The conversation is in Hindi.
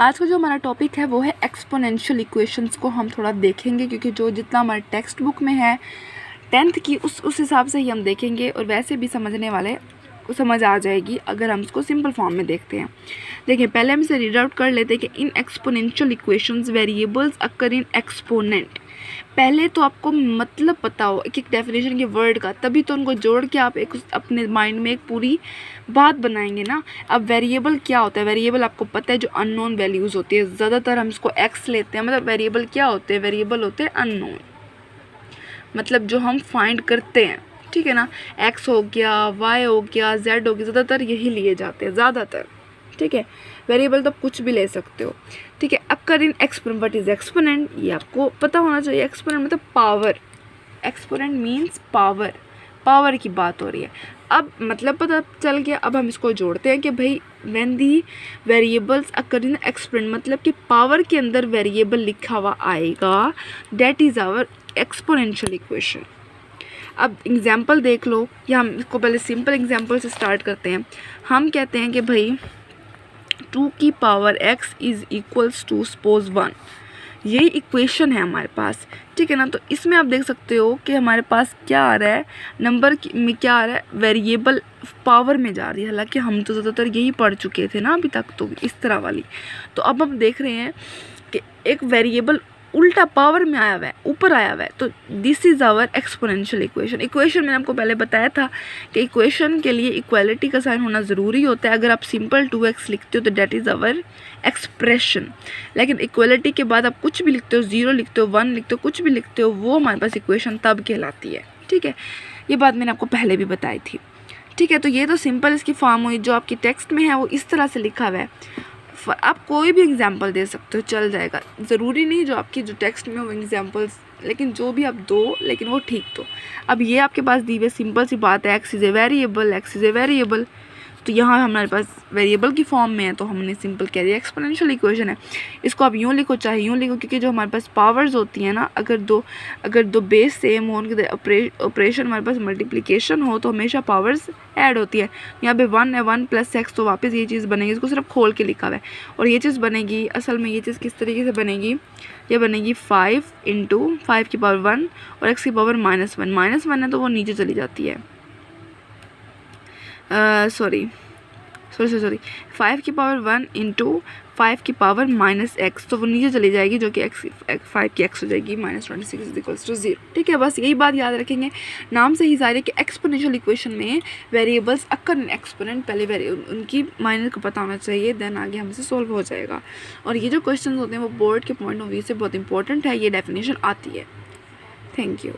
आज का जो हमारा टॉपिक है वो है एक्सपोनेंशियल इक्वेशंस को हम थोड़ा देखेंगे, क्योंकि जो जितना हमारे टेक्स्ट बुक में है 10th की उस हिसाब से ही हम देखेंगे, और वैसे भी समझने वाले को समझ आ जाएगी अगर हम इसको सिंपल फॉर्म में देखते हैं। देखिए, पहले हम इसे रीड आउट कर लेते हैं कि in exponential equations variables occur in exponent. पहले तो आपको मतलब पता हो एक डेफिनेशन के वर्ड का, तभी तो उनको जोड़ के आप एक अपने माइंड में एक पूरी बात बनाएंगे ना। अब वेरिएबल क्या होता है? वेरिएबल आपको पता है जो अननोन वैल्यूज़ होती है, ज़्यादातर हम इसको एक्स लेते हैं। मतलब वेरिएबल क्या होते हैं? वेरिएबल होते हैं अननोन, मतलब जो हम फाइंड करते हैं, ठीक है ना। एक्स हो गया, वाई हो गया, जेड हो गया, ज़्यादातर यही लिए जाते हैं, ज़्यादातर, ठीक है। वेरिएबल तो आप कुछ भी ले सकते हो, ठीक है। अकर in exponent, what is exponent ये आपको पता होना चाहिए। एक्सपोनेंट मतलब power, exponent means power, power की बात हो रही है। अब मतलब पता चल गया। अब हम इसको जोड़ते हैं कि भाई when the variables occur in exponent, मतलब कि पावर के अंदर वेरिएबल लिखा हुआ आएगा, that is our exponential equation. अब एग्जाम्पल देख लो, या हम इसको पहले सिंपल एग्जाम्पल से स्टार्ट करते हैं। हम कहते हैं कि भाई 2 की power x is equals to suppose 1, यही इक्वेशन है हमारे पास, ठीक है ना। तो इसमें आप देख सकते हो कि हमारे पास क्या आ रहा है, नंबर में क्या आ रहा है, वेरिएबल पावर में जा रही है। हालांकि हम तो ज़्यादातर यही पढ़ चुके थे ना अभी तक, तो इस तरह वाली। तो अब हम देख रहे हैं कि एक वेरिएबल उल्टा पावर में आया हुआ है, ऊपर आया हुआ है, तो this is our exponential equation. Equation मैंने आपको पहले बताया था कि इक्वेशन के लिए इक्वालिटी का साइन होना ज़रूरी होता है। अगर आप सिंपल 2x लिखते हो तो डेट इज़ आवर एक्सप्रेशन, लेकिन इक्वालिटी के बाद आप कुछ भी लिखते हो, 0 लिखते हो, 1 लिखते हो, कुछ भी लिखते हो, वो हमारे पास इक्वेशन तब कहलाती है, ठीक है। ये बात मैंने आपको पहले भी बताई थी, ठीक है। तो ये तो सिंपल इसकी फॉर्म हुई। जो आपकी टेक्स्ट में है वो इस तरह से लिखा हुआ है। आप कोई भी एग्जाम्पल दे सकते हो, चल जाएगा। ज़रूरी नहीं जो आपकी जो टेक्स्ट में हो एग्जाम्पल्स, लेकिन जो भी आप दो, लेकिन वो ठीक दो। अब ये आपके पास दी हुई सिंपल सी बात है, x is a variable, x is a variable. तो यहाँ हमारे पास वेरिएबल की फॉर्म में है, तो हमने सिंपल कह दिया एक्सपोनेंशियल इक्वेशन है। इसको आप यूँ लिखो चाहे यूँ लिखो, क्योंकि जो हमारे पास पावर्स होती हैं ना, अगर दो बेस सेम हो, उनके ऑपरेशन हमारे पास मल्टीप्लिकेशन हो, तो हमेशा पावर्स ऐड होती है। यहाँ पे 1 है, 1 + x, तो वापस ये चीज़ बनेगी। इसको सिर्फ खोल के लिखा हुआ है। और ये चीज़ बनेगी, असल में ये चीज़ किस तरीके से बनेगी, ये बनेगी 5 × 5 की पावर 1 और x की पावर -1। -1 है तो वो नीचे चली जाती है, सॉरी 5 की पावर 1 × 5 की पावर -x, तो वो नीचे चली जाएगी, जो कि x 5 की x हो जाएगी, -26 = 0, ठीक है। बस यही बात याद रखेंगे। नाम से ही ज़ाहिर है कि एक्सपोनेंशियल इक्वेशन में वेरिएबल्स अकर इन एक्सपोनेंट, पहले उनकी माइनर को पता होना चाहिए, देन आगे हमसे सॉल्व हो जाएगा। और ये जो क्वेश्चन होते हैं वो बोर्ड के पॉइंट ऑफ व्यू से बहुत इंपॉर्टेंट है, ये डेफिनेशन आती है। Thank you.